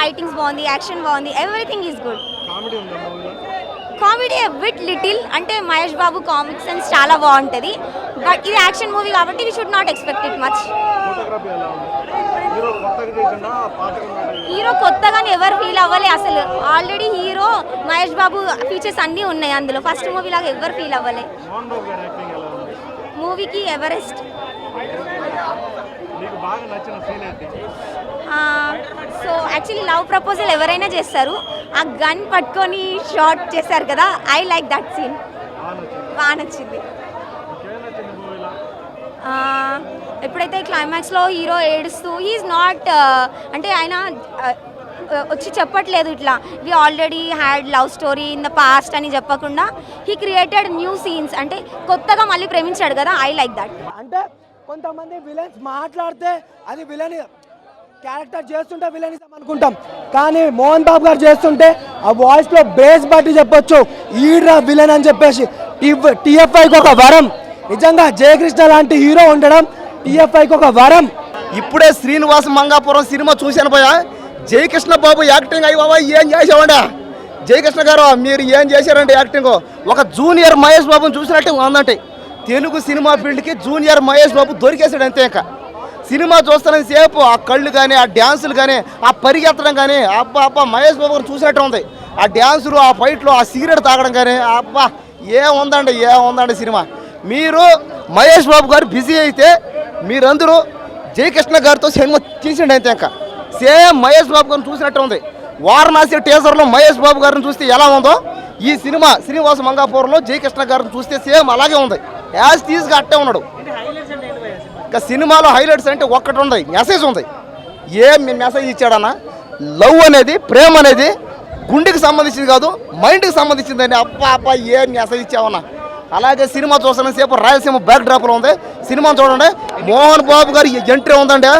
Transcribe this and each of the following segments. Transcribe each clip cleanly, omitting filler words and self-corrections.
Fightings బాగుంది, action బాగుంది, everything is good. Comedy bit little, అంటే మహేష్ బాబు కామిక్ సెన్స్ చాలా బాగుంటుంది. బట్ ఇది యాక్షన్ మూవీ కాబట్టి we should not expect it much. Hero కొత్తగానే ఎవరు ఫీల్ అవ్వలే అసలు. Already hero Mahesh Babu features అన్నీ ఉన్నాయి అందులో. ఫస్ట్ మూవీ లాగా ఎవరు ఫీల్ అవ్వలే. మూవీకి Everest. So actually love proposal ఎవరైనా చేస్తారు, ఆ గన్ పట్టుకొని షాట్ చేశారు కదా, ఐ లైక్ దట్ సీన్, బాగా నచ్చింది. ఎప్పుడైతే క్లైమాక్స్లో హీరో ఏడుస్తూ హీఈస్ నాట్ అంటే ఆయన వచ్చి చెప్పట్లేదు ఇట్లా we already had love story in the past అని చెప్పకుండా హీ క్రియేటెడ్ న్యూ సీన్స్, అంటే కొత్తగా మళ్ళీ ప్రేమించాడు కదా, ఐ లైక్ దట్. అంటే కొంతమంది విలన్స్ మాట్లాడితే అది విలన్ క్యారెక్టర్ చేస్తుంటే విలనిజం అనుకుంటాం, కానీ మోహన్ బాబు గారు చేస్తుంటే ఆ వాయిస్లో బేస్ బట్టి చెప్పొచ్చు ఈడ్రా విలన్ అని చెప్పేసి. టీఎఫ్ఐకి ఒక వరం, నిజంగా జయకృష్ణ లాంటి హీరో ఉండడం టీఎఫ్ఐకి ఒక వరం. ఇప్పుడే శ్రీనివాస మంగాపురం సినిమా చూశాను పోయా, జయకృష్ణ బాబు యాక్టింగ్ అయ్యి బాబా ఏం చేసావండి జయకృష్ణ గారు, మీరు ఏం చేశారంటే యాక్టింగ్ ఒక జూనియర్ మహేష్ బాబుని చూసినట్టు ఉందంటే. తెలుగు సినిమా ఫీల్డ్కి జూనియర్ మహేష్ బాబు దొరికేసాడు అంతే. ఇంకా సినిమా చూస్తున్న సేపు ఆ కళ్ళు కానీ ఆ డ్యాన్సులు కానీ ఆ పరిగెత్తడం కానీ అబ్బా మహేష్ బాబు గారు చూసినట్టు ఉంది. ఆ డ్యాన్సులు ఆ ఫైట్లు ఆ సిగరెట్ తాగడం కానీ అబ్బా ఏముందండి సినిమా. మీరు మహేష్ బాబు గారు బిజీ అయితే మీరందరూ జయకృష్ణ గారితో సినిమా తీసిండి అంతే. ఇంకా సేమ్ మహేష్ బాబు గారిని చూసినట్టు ఉంది. వారణాసి టీజర్లో మహేష్ బాబు గారిని చూస్తే ఎలా ఉందో ఈ సినిమా శ్రీనివాస మంగాపురంలో జయకృష్ణ గారిని చూస్తే సేమ్ అలాగే ఉంది. యాజ్ తీజ్గా అట్టే ఉన్నాడు. ఇంకా సినిమాలో హైలైట్స్ అంటే ఒక్కటి ఉంది, మెసేజ్ ఉంది. ఏం మెసేజ్ ఇచ్చాడన్నా, లవ్ అనేది ప్రేమ అనేది గుండెకి సంబంధించింది కాదు మైండ్కి సంబంధించిందని. అబ్బా ఏం మెసేజ్ ఇచ్చావన్నా. అలాగే సినిమా చూస్తున్న సేపు రాయలసీమ బ్యాక్ డ్రాప్లో ఉంది. సినిమా చూడండి, మోహన్ బాబు గారు ఎంట్రీ ఉందండి.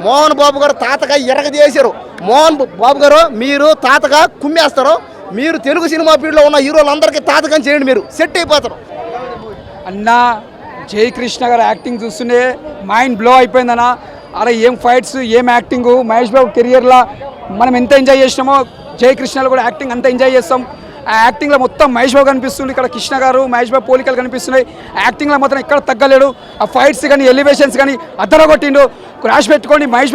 మోహన్ బాబు గారు తాతగా ఎరగదీశారు. మోహన్ బాబు గారు మీరు తాతగా కుమ్మేస్తారు. మీరు తెలుగు సినిమా ఫీల్డ్లో ఉన్న హీరోలందరికీ తాతగా చేయండి, మీరు సెట్ అయిపోతారు. అన్నా జయకృష్ణ గారు యాక్టింగ్ చూస్తుంటే మైండ్ బ్లో అయిపోయిందన్న. అలా ఏం ఫైట్స్ ఏం యాక్టింగ్. మహేష్ బాబు కెరియర్లో మనం ఎంత ఎంజాయ్ చేసినామో జయకృష్ణలో కూడా యాక్టింగ్ అంత ఎంజాయ్ చేస్తాం. ఆ యాక్టింగ్లో మొత్తం మహేష్ బాబు కనిపిస్తుంది. ఇక్కడ కృష్ణ గారు మహేష్ బాబు పోలికలు కనిపిస్తున్నాయి. యాక్టింగ్లో మాత్రం ఎక్కడ తగ్గలేడు. ఆ ఫైట్స్ కానీ ఎలివేషన్స్ కానీ అద్దరగొట్టిండు. క్రాష్ పెట్టుకొని మహేష్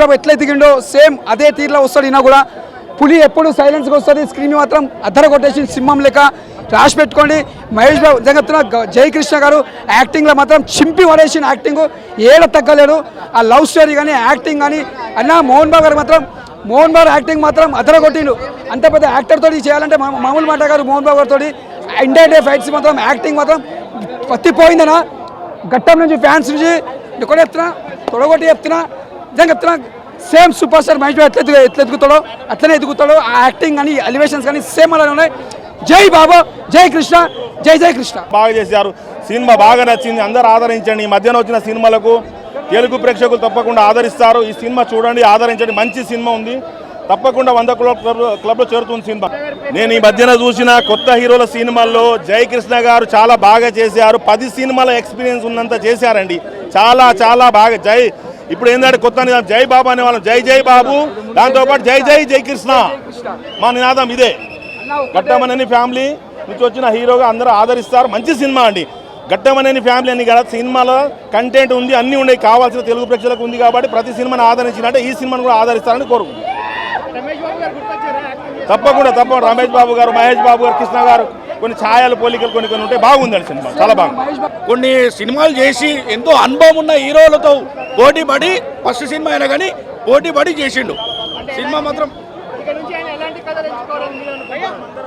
బాబు ఎట్లా దిగిండో సేమ్ అదే తీరులో వస్తాడు. ఈయన కూడా పులి ఎప్పుడు సైలెన్స్గా వస్తుంది, స్క్రీన్ మాత్రం అద్దరగొట్టేసి సింహం లెక్క క్రాష్ పెట్టుకోండి. మహేష్ బాబు జగత్తున జయకృష్ణ గారు యాక్టింగ్లో మాత్రం చింపి పడేసిన యాక్టింగ్ ఏడ తగ్గలేడు. ఆ లవ్ స్టోరీ కానీ యాక్టింగ్ కానీ అన్న మోహన్ బాబు యాక్టింగ్ మాత్రం అదరగొట్టిండు. అంత పెద్ద యాక్టర్ తోటి చేయాలంటే మామూలు మాట గారు. మోహన్ బాబు గారితో ఇండియా డే ఫైట్స్ మాత్రం యాక్టింగ్ మాత్రం పత్తిపోయిందనా. ఘట్టం నుంచి ఫ్యాన్స్ నుంచి ఎక్కడ చెప్తున్నా తొడగొట్టి చెప్తున్నా నిజంగా చెప్తున్నా. Same super star Mahesh Babu ఎట్లా ఎదుగుతాడో అట్లనే ఎదుగుతాడో. ఆ యాక్టింగ్ కానీ ఎలివేషన్స్ కానీ సేమ్ అలానే ఉన్నాయి. జై బాబు, జై కృష్ణ, జై కృష్ణ. బాగా చేశారు. సినిమా బాగా నచ్చింది, అందరూ ఆదరించండి. ఈ మధ్యన వచ్చిన సినిమాలకు తెలుగు ప్రేక్షకులు తప్పకుండా ఆదరిస్తారు. ఈ సినిమా చూడండి, ఆదరించండి. మంచి సినిమా ఉంది, తప్పకుండా 100 క్లబ్లో చేరుతుంది సినిమా. నేను ఈ మధ్యన చూసిన కొత్త హీరోల సినిమాల్లో జయకృష్ణ గారు చాలా బాగా చేశారు. 10 సినిమాల ఎక్స్పీరియన్స్ ఉన్నంత చేశారండి. చాలా బాగా. ఇప్పుడు ఏంటంటే కొత్త నినాదం జై బాబు అనే వాళ్ళం, జై బాబు, దాంతోపాటు జై జయకృష్ణ మా నినాదం ఇదే. ఘట్టమనేని ఫ్యామిలీ నుంచి వచ్చిన హీరోగా అందరూ ఆదరిస్తారు. మంచి సినిమా అండి. ఘట్టమనేని ఫ్యామిలీ అని కదా, సినిమాలో కంటెంట్ ఉంది, అన్నీ ఉన్నాయి, కావాల్సిన తెలుగు ప్రేక్షకులకు ఉంది కాబట్టి ప్రతి సినిమాని ఆదరించినట్టే ఈ సినిమాను కూడా ఆదరిస్తారని కోరుకుంటున్నాను. తప్పకుండా రమేష్ బాబు గారు, మహేష్ బాబు గారు, కృష్ణ గారు కొన్ని ఛాయలు పోలికలు కొన్ని ఉంటే బాగుందండి సినిమా, చాలా బాగుంది. కొన్ని సినిమాలు చేసి ఎంతో అనుభవం ఉన్న హీరోలతో పోటీ పడి ఫస్ట్ సినిమా అయినా కానీ పోటీ పడి చేసిండు. సినిమా మాత్రం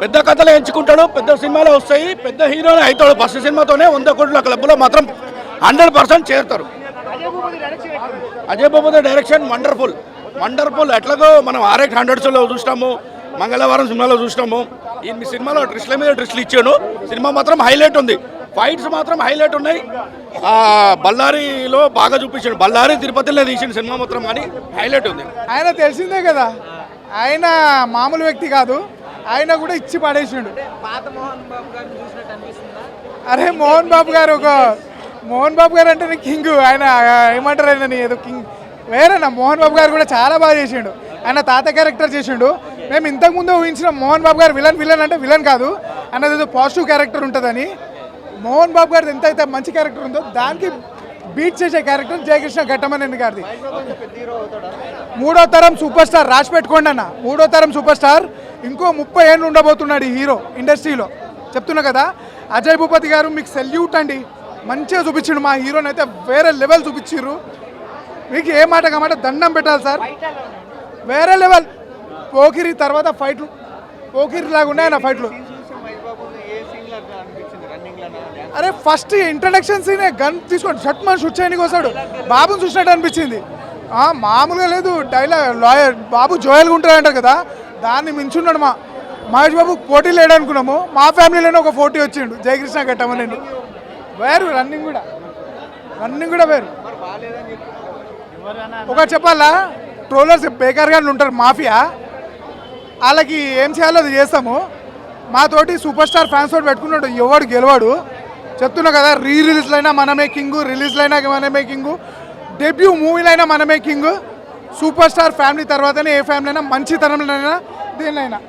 పెద్ద కథలు ఎంచుకుంటాడు, పెద్ద సినిమాలు వస్తాయి, పెద్ద హీరోలు అవుతాడు. ఫస్ట్ సినిమాతోనే 100 కోట్ల క్లబ్లో మాత్రం 100% చేరుతారు. అజయ్ బాబు డైరెక్షన్ వండర్ఫుల్. ఎట్లాగో మనం RX100లో చూసినాము, మంగళవారం సినిమాలో చూసినాము. ఈ సినిమాలో డ్రెస్ల మీద డ్రెస్లు ఇచ్చాడు. సినిమా మాత్రం హైలైట్ ఉంది. ఫైట్స్ మాత్రం హైలైట్ ఉన్నాయి. బళ్ళారిలో బాగా చూపించాడు. బళ్ళారి తిరుపతిలో తీసిన సినిమా మాత్రం కానీ హైలైట్ ఉంది. ఆయన తెలిసిందే కదా, ఆయన మామూలు వ్యక్తి కాదు. ఆయన కూడా ఇచ్చి పడేసిండు. అరే మోహన్ బాబు గారు అంటే కింగ్. ఆయన ఏమంటారు, ఆయన ఏదో కింగ్ వేరేనా. మోహన్ బాబు గారు కూడా చాలా బాగా చేసిండు. ఆయన తాత క్యారెక్టర్ చేసిండు. మేము ఇంతకుముందు ఊహించిన మోహన్ బాబు గారు విలన్ అంటే విలన్ కాదు, అన్నది ఏదో పాజిటివ్ క్యారెక్టర్ ఉంటుందని. మోహన్ బాబు గారిది ఎంతైతే మంచి క్యారెక్టర్ ఉందో దానికి బీట్ చేసే క్యారెక్టర్ జయకృష్ణ ఘట్టమనేని గారిది. 3వ తరం సూపర్ స్టార్, రాసి పెట్టుకోండి అన్న, 3వ తరం సూపర్ స్టార్. ఇంకో 30 ఏళ్ళు ఉండబోతున్నాడు ఈ హీరో ఇండస్ట్రీలో, చెప్తున్నా కదా. అజయ్ భూపతి గారు మీకు సెల్యూట్ అండి, మంచిగా చూపించిండు మా హీరోని అయితే, వేరే లెవెల్ చూపించారు. మీకు ఏ మాట కామాట దండం పెట్టాలి సార్, వేరే లెవెల్. పోకిరి తర్వాత ఫైట్లు పోకిరి లాగా ఉన్నాయి నా ఫైట్లు. అరే ఫస్ట్ ఇంట్రడక్షన్ సీనే గన్ తీసుకొని షట్ మన షూట్ చేయడానికి వస్తాడు, బాబుని చూసినట్టు అనిపించింది. మామూలుగా లేదు డైలాగ్. లాయర్ బాబు జోయల్గా ఉంటాడంటారు కదా, దాన్ని మించున్నాడు. మహేష్ బాబు పోటీ లేడనుకున్నాము, మా ఫ్యామిలీలోనే ఒక పోటీ వచ్చిండు జయకృష్ణ ఘట్టమనేని. వేరు రన్నింగ్ కూడా వేరు. ఒక చెప్పాలా, ట్రోలర్స్ బేకార్గా ఉంటారు మాఫియా, వాళ్ళకి ఏం చేయాలో అది చేస్తాము. మాతోటి సూపర్ స్టార్ ఫ్యాన్స్ తోటి పెట్టుకున్నాడు, ఎవడు గెలవాడు. చెప్తున్నా కదా, రిలీజ్లో అయినా మన మేకింగ్, రిలీజ్లో అయినా మన మేకింగ్, డెబ్యూ మూవీలో అయినా మన మేకింగ్. సూపర్ స్టార్ ఫ్యామిలీ తర్వాతనే ఏ ఫ్యామిలీ అయినా మంచి తరంలోనైనా దేనిలో అయినా